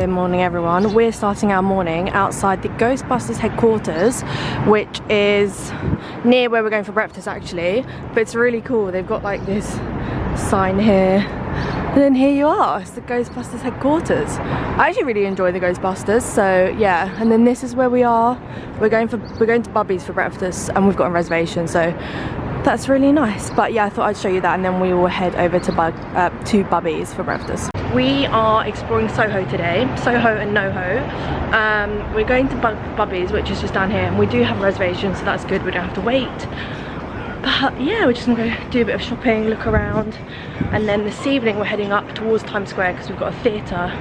Good morning everyone. We're starting our morning outside the Ghostbusters headquarters, which is near where we're going for breakfast actually, but it's really cool. They've got like this sign here and then here you are, it's the Ghostbusters headquarters. I actually really enjoy the Ghostbusters, so yeah. And then this is where we are. We're going to Bubby's for breakfast and we've got a reservation, so that's really nice. But yeah, I thought I'd show you that and then we will head over to Bubby's for breakfast. We are exploring Soho today, Soho and NoHo. We're going to Bubby's, which is just down here, and we do have a reservation, so that's good, we don't have to wait. But yeah, we're just gonna go do a bit of shopping, look around, and then this evening we're heading up towards Times Square because we've got a theatre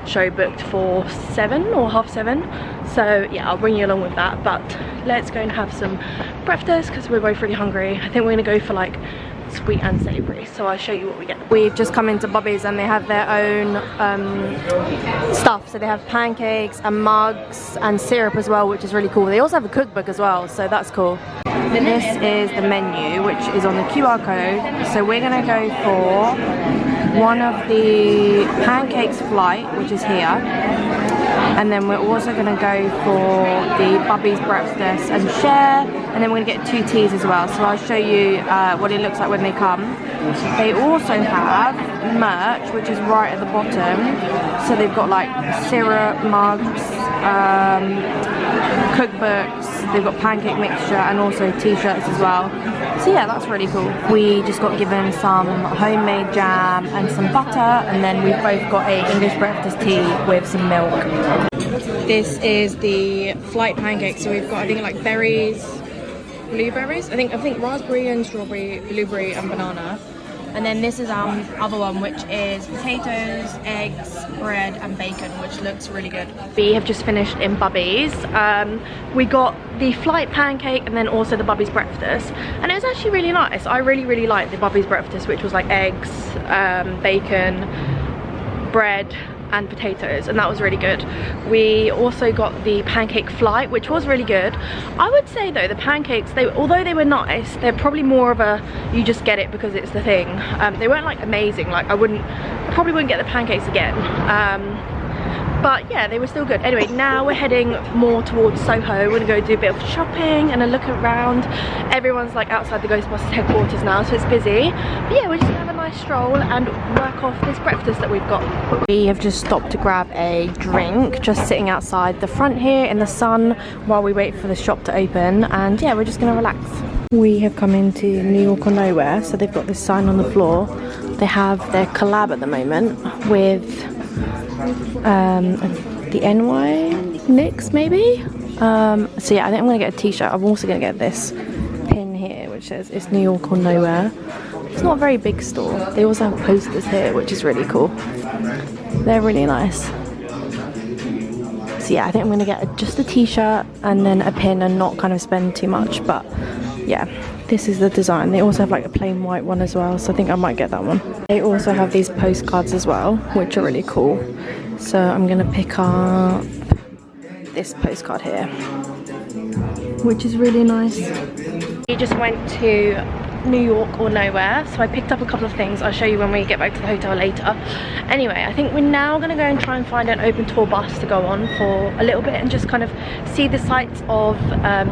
show booked for 7 or half 7. So yeah, I'll bring you along with that, but let's go and have some breakfast because we're both really hungry. I think we're gonna go for like sweet and savoury, so I'll show you what we get. We've just come into Bubby's and they have their own stuff, so they have pancakes and mugs and syrup as well, which is really cool. They also have a cookbook as well, so that's cool. This is the menu, which is on the QR code, so we're gonna go for one of the pancakes flight, which is here, and then we're also going to go for the Bubby's breakfast and share, and then we're going to get 2 teas as well, so I'll show you what it looks like when they come. They also have merch, which is right at the bottom, so they've got like syrup, mugs, cookbooks, they've got pancake mixture and also t-shirts as well. So yeah, that's really cool. We just got given some homemade jam and some butter, and then we've both got a English breakfast tea with some milk. This is the flight pancake, so we've got I think like berries, blueberries, I think raspberry and strawberry, blueberry and banana. And then this is our other one, which is potatoes, eggs, bread and bacon, which looks really good. We have just finished in Bubby's. We got the flight pancake and then also the Bubby's breakfast, and it was actually really nice. I really liked the Bubby's breakfast, which was like eggs, bacon, bread and potatoes, and that was really good. We also got the pancake flight, which was really good. I would say though, the pancakes, although they were nice, they're probably more of a you just get it because it's the thing. They weren't like amazing, like I probably wouldn't get the pancakes again, but yeah, they were still good. Anyway, now we're heading more towards Soho. We're gonna go do a bit of shopping and a look around. Everyone's like outside the Ghostbusters headquarters now, so it's busy. But yeah, we're just gonna have a nice stroll and work off this breakfast that we've got. We have just stopped to grab a drink, just sitting outside the front here in the sun while we wait for the shop to open, and yeah, we're just gonna relax. We have come into New York or Nowhere, so they've got this sign on the floor. They have their collab at the moment with the NY Knicks maybe. So yeah, I think I'm gonna get a t-shirt. I'm also gonna get this pin here which says it's New York or Nowhere. It's not a very big store. They also have posters here, which is really cool. They're really nice. So yeah, I think I'm gonna get just a t-shirt and then a pin and not kind of spend too much, but yeah, this is the design. They also have like a plain white one as well, so I think I might get that one. They also have these postcards as well, which are really cool. So I'm gonna pick up this postcard here, which is really nice. We just went to New York or Nowhere, so I picked up a couple of things. I'll show you when we get back to the hotel later. Anyway, I think we're now gonna go and try and find an open tour bus to go on for a little bit and just kind of see the sights of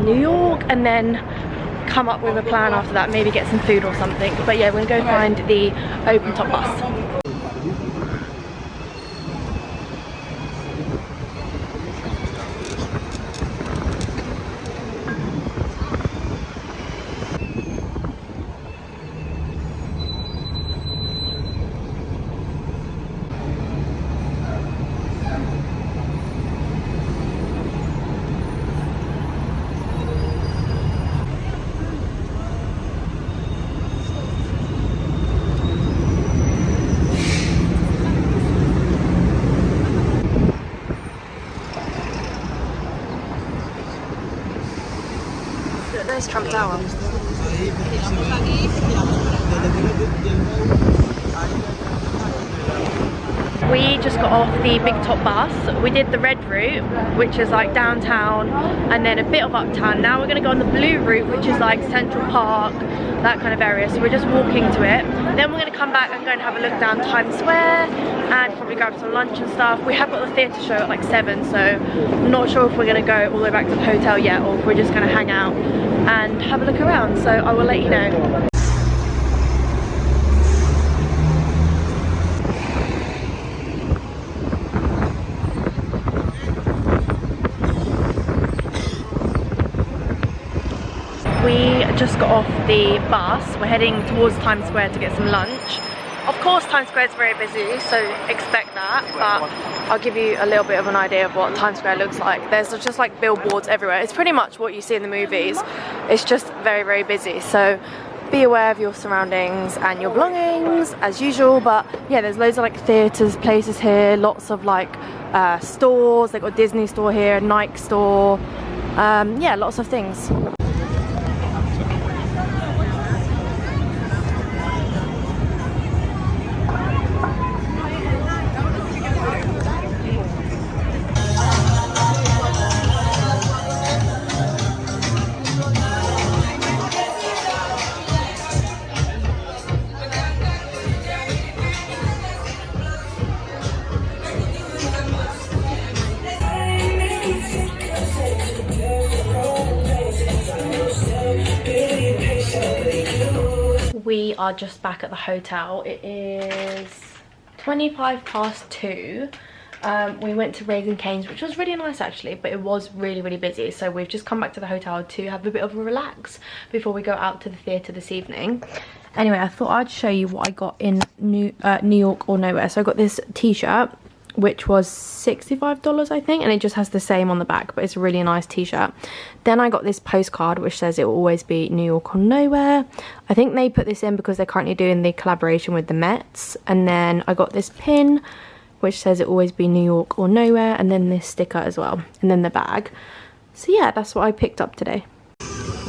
New York, and then come up with a plan after that, maybe get some food or something. But yeah, we're gonna go find the open top bus. There's Trump Tower. We just got off the big top bus. We did the red route, which is like downtown and then a bit of uptown. Now we're gonna go on the blue route, which is like Central Park, that kind of area. So we're just walking to it. Then we're going to come back and go and have a look down Times Square and probably grab some lunch and stuff. We have got the theatre show at like 7, so I'm not sure if we're going to go all the way back to the hotel yet, or if we're just going to hang out and have a look around. So I will let you know. We just got off the bus. We're heading towards Times Square to get some lunch. Of course, Times Square is very busy, so expect that, but I'll give you a little bit of an idea of what Times Square looks like. There's just like billboards everywhere. It's pretty much what you see in the movies. It's just very, very busy. So be aware of your surroundings and your belongings as usual. But yeah, there's loads of like theatres, places here, lots of like stores. They've got a Disney store here, a Nike store. Yeah, lots of things. We are just back at the hotel. It is 2:25 past. We went to Raising Cane's, which was really nice actually, but it was really, really busy. So we've just come back to the hotel to have a bit of a relax before we go out to the theatre this evening. Anyway, I thought I'd show you what I got in New York or Nowhere. So I got this t-shirt, which was $65 I think, and it just has the same on the back, but it's a really nice t-shirt. Then I got this postcard which says it will always be New York or Nowhere. I think they put this in because they're currently doing the collaboration with the Mets. And then I got this pin which says it will always be New York or Nowhere, and then this sticker as well, and then the bag. So yeah, that's what I picked up today.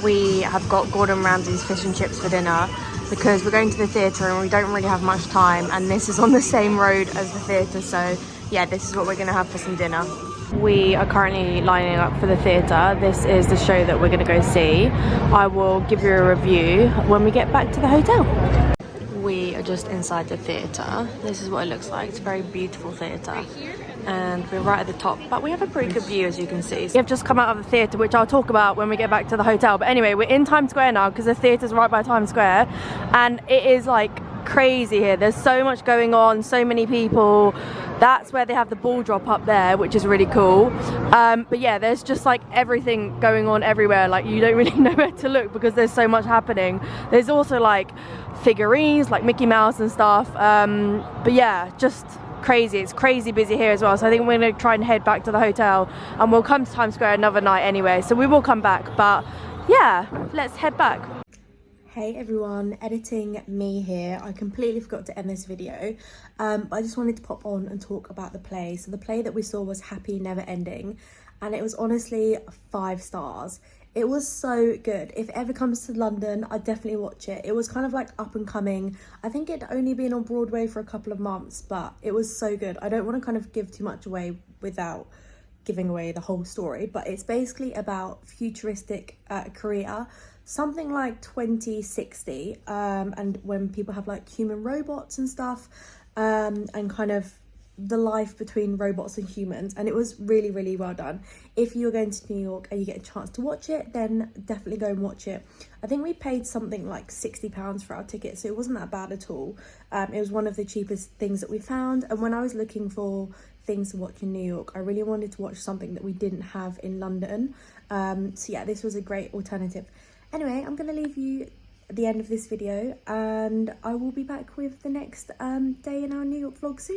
We have got Gordon Ramsay's fish and chips for dinner because we're going to the theatre and we don't really have much time, and this is on the same road as the theatre, so yeah, this is what we're going to have for some dinner. We are currently lining up for the theatre. This is the show that we're going to go see. I will give you a review when we get back to the hotel. We are just inside the theatre. This is what it looks like. It's a very beautiful theatre. And we're right at the top, but we have a pretty good view, as you can see. We have just come out of the theatre, which I'll talk about when we get back to the hotel. But anyway, we're in Times Square now because the theatre's right by Times Square, and it is like crazy here. There's so much going on, so many people. That's where they have the ball drop up there, which is really cool. But yeah, there's just like everything going on everywhere. Like you don't really know where to look because there's so much happening. There's also like figurines, like Mickey Mouse and stuff. But yeah, just crazy. It's crazy busy here as well. So I think we're gonna try and head back to the hotel, and we'll come to Times Square another night anyway. So we will come back. But yeah, let's head back. Hey everyone, editing me here. I completely forgot to end this video, but I just wanted to pop on and talk about the play. So the play that we saw was Happy Never Ending, and it was honestly 5 stars. It was so good. If it ever comes to London, I'd definitely watch it. It was kind of like up and coming. I think it'd only been on Broadway for a couple of months, but it was so good. I don't want to kind of give too much away without giving away the whole story, but it's basically about futuristic Korea, something like 2060, and when people have like human robots and stuff, and kind of the life between robots and humans, and it was really, really well done. If you're going to New York and you get a chance to watch it, then definitely go and watch it. I think we paid something like £60 for our ticket, so it wasn't that bad at all. It was one of the cheapest things that we found, and when I was looking for things to watch in New York, I really wanted to watch something that we didn't have in London. So yeah, this was a great alternative. Anyway, I'm going to leave you at the end of this video, and I will be back with the next day in our New York vlog soon.